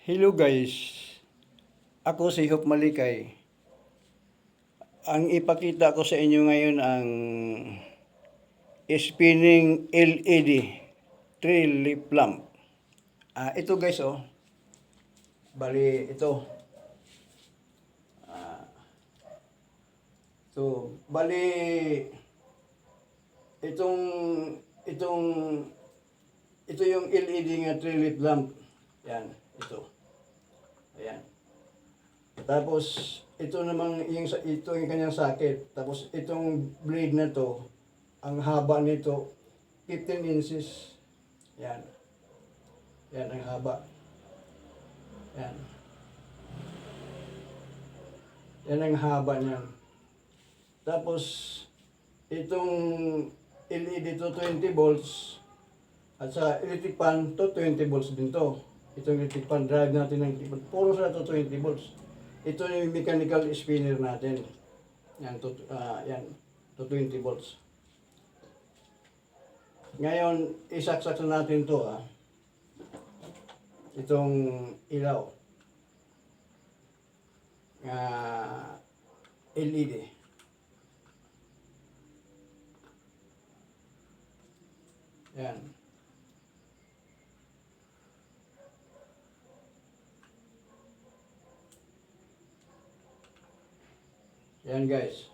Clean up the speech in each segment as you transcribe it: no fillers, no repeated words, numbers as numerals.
Hello guys, ako si Hop Malikay. Ang ipakita ko sa inyo ngayon ang spinning LED 3-leaf lamp. Ito guys bali ito. Bali itong itong ito yung LED nga 3-leaf lamp. Yan, ito. Ayan. Tapos, ito namang, ito yung kanyang sakit. Tapos, itong blade na to, ang haba nito, 15 inches. Yan. Yan ang haba. Yan. Yan ang haba niyan. Tapos, itong LED to 20 volts, at sa electric fan to 20 volts din to. Itong electric fan drive natin ng puro sa to 20 volts. Ito yung mechanical spinner natin. Yan to 20 volts. Ngayon, isaksak na natin to itong ilaw. LED. Yan. Yan guys.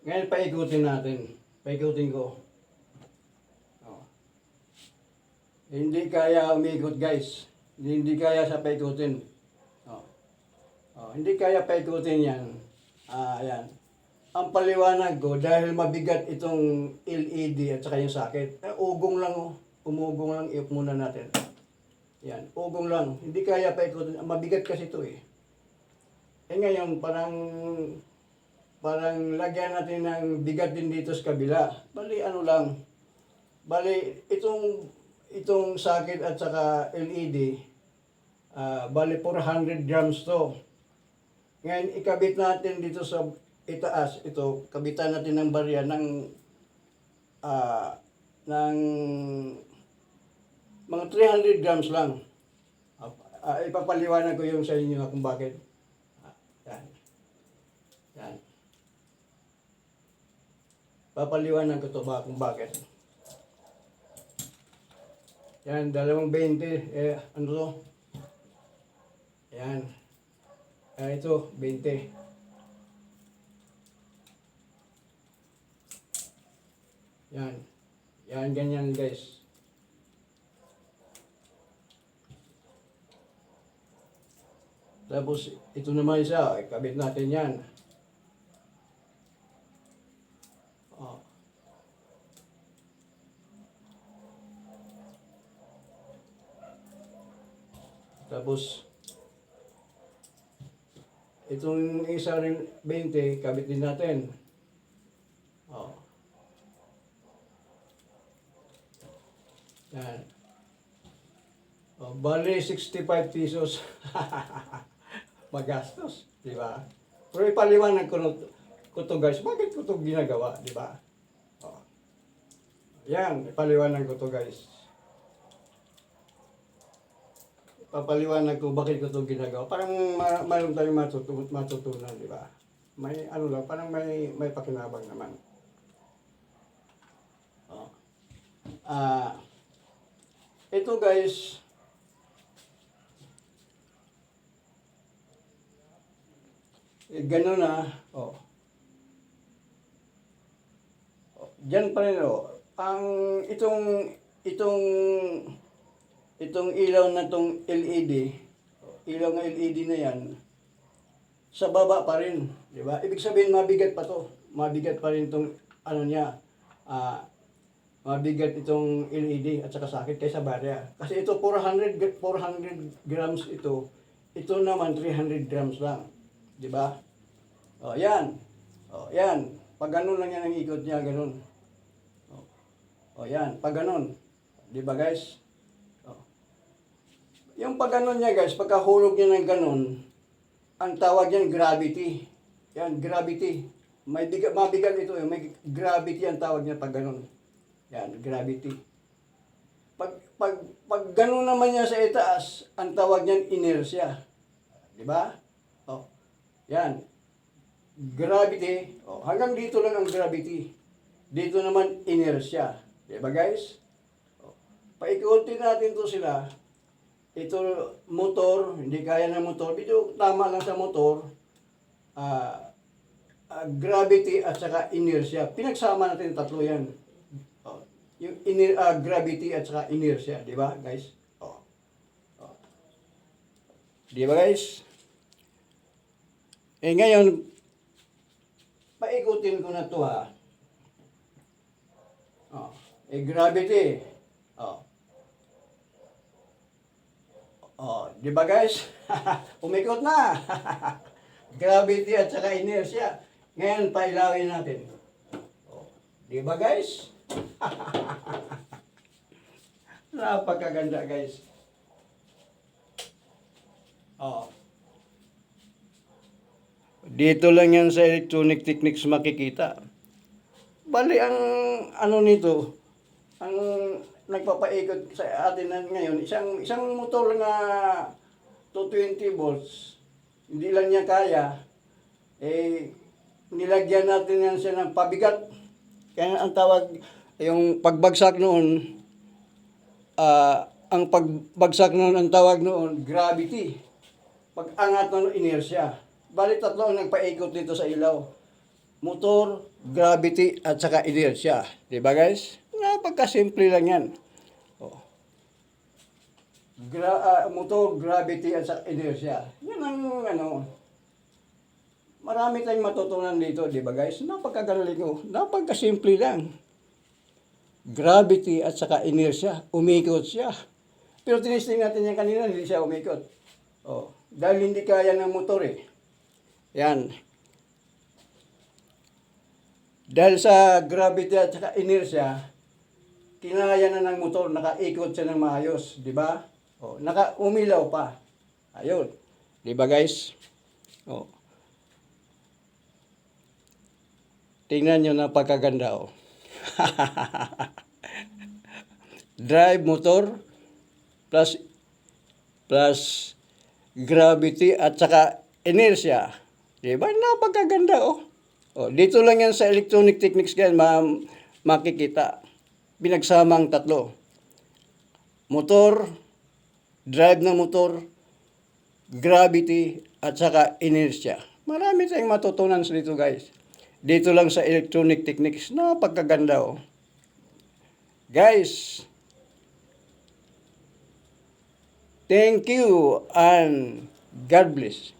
Ngayon paikutin natin. Paikutin ko. Hindi kaya umikot guys. Hindi kaya sa paikutin. Hindi kaya paikutin yan. Yan. Ang paliwanag ko dahil mabigat itong LED at saka yung sakit. Ugong lang Umugong lang muna natin. Yan. Ugong lang. Hindi kaya paikutin. Mabigat kasi ito ngayon, parang lagyan natin ng bigat din dito sa kabila. Bali, itong socket at saka LED, bali 400 grams to. Ngayon, ikabit natin dito sa itaas, kabitan natin ng barya ng mga 300 grams lang. Ipapaliwanag ko yung sa inyo kung bakit. Yan. Papaliwanag ko to kung bakit. Yan, 20. Ano to? Yan. Ito, 20. Yan. Yan, ganyan guys. Tapos, ito naman isa, ikabit natin yan. Tapos, itong isa rin 20, kabit din natin. Yan. Bali, 65 pesos. Magastos, di ba? Pero ipaliwanag ko to guys, bakit ko to ginagawa, di ba? Yan, ipaliwanag ko to guys. Papaliwanag ko bakit ko to ginagawa. Parang mayroon tayong matutunan, di ba? May parang may pakinabang naman. Ito guys, ganun Diyan pa rin ang itong ilaw na tong LED, ilaw ng LED na yan, sa baba pa rin, di ba? Ibig sabihin mabigat pa to. Mabigat pa rin itong mabigat itong LED at saka sakit kaysa barya. Kasi ito 400 grams ito. Ito naman 300 grams lang. Di ba? Yan. Yan. Pag ganun lang yan ang ikot niya, ganun. Yan. Pag ganun. Di ba guys? Yung pag ganun niya guys, pagkahulog niya ng ganun, ang tawag yan gravity. Yan, gravity. Mabigat ito may gravity ang tawag niya pag ganun. Yan, gravity. Pag pag gano'n naman niya sa itaas, ang tawag niyan inertia. Di ba? Oh, yan. Gravity, oh, hanggang dito lang ang gravity. Dito naman inertia. Di ba guys? Oh, paikutin natin to sila. Ito motor, hindi kaya ng motor. Dito tama lang sa motor. Gravity at saka inertia. Pinagsama natin yung tatlo yan. Oh, yung gravity at saka inertia, di ba guys? Oh. Oh. Di ba guys? Eh ngayon, paikutin ko na to ha. Oh. Gravity. Oh. Oh, di ba guys? Umikot na. Gravity at saka inertia. Ngayon, pailawin natin. Oh, di ba guys? Napakaganda guys. Oh. Dito lang yan sa electronic techniques makikita. Bali ang ano nito, ang nagpapaikot sa atin ngayon, isang motor na 220 volts, hindi lang niya kaya, nilagyan natin yan siya ng pabigat. Kaya ang tawag, yung pagbagsak noon, ang pagbagsak noon, ang tawag noon, gravity. Pag-angat noon, inertia. Bali tatlo ang nagpaikot dito sa ilaw. Motor, gravity, at saka inertia. Diba guys? Napagkasimple lang yan. Oh. Motor, gravity, at saka inertia. Yan ang marami tayong matutunan dito, di ba guys? Napagkagaling ko. Napagkasimple lang. Gravity at saka inertia. Umikot siya. Pero tinisting natin yan kanina, hindi siya umikot. Oh. Dahil hindi kaya ng motor eh. Yan. Dahil sa gravity at saka inertia, kinaya na ng motor, nakaikot siya ng maayos, di ba? Oh, umilaw pa. Ayun. Di ba guys? Oh. Tingnan nyo, napakaganda oh. Drive motor plus gravity at saka inertia. Diba? Napakaganda oh. Oh, dito lang yan sa electronic techniques yan makikita. Pinagsama ang tatlo. Motor, drive ng motor, gravity at saka inertia. Marami tayong matutunan sa dito guys. Dito lang sa electronic techniques. Napakaganda oh. Guys, thank you and God bless.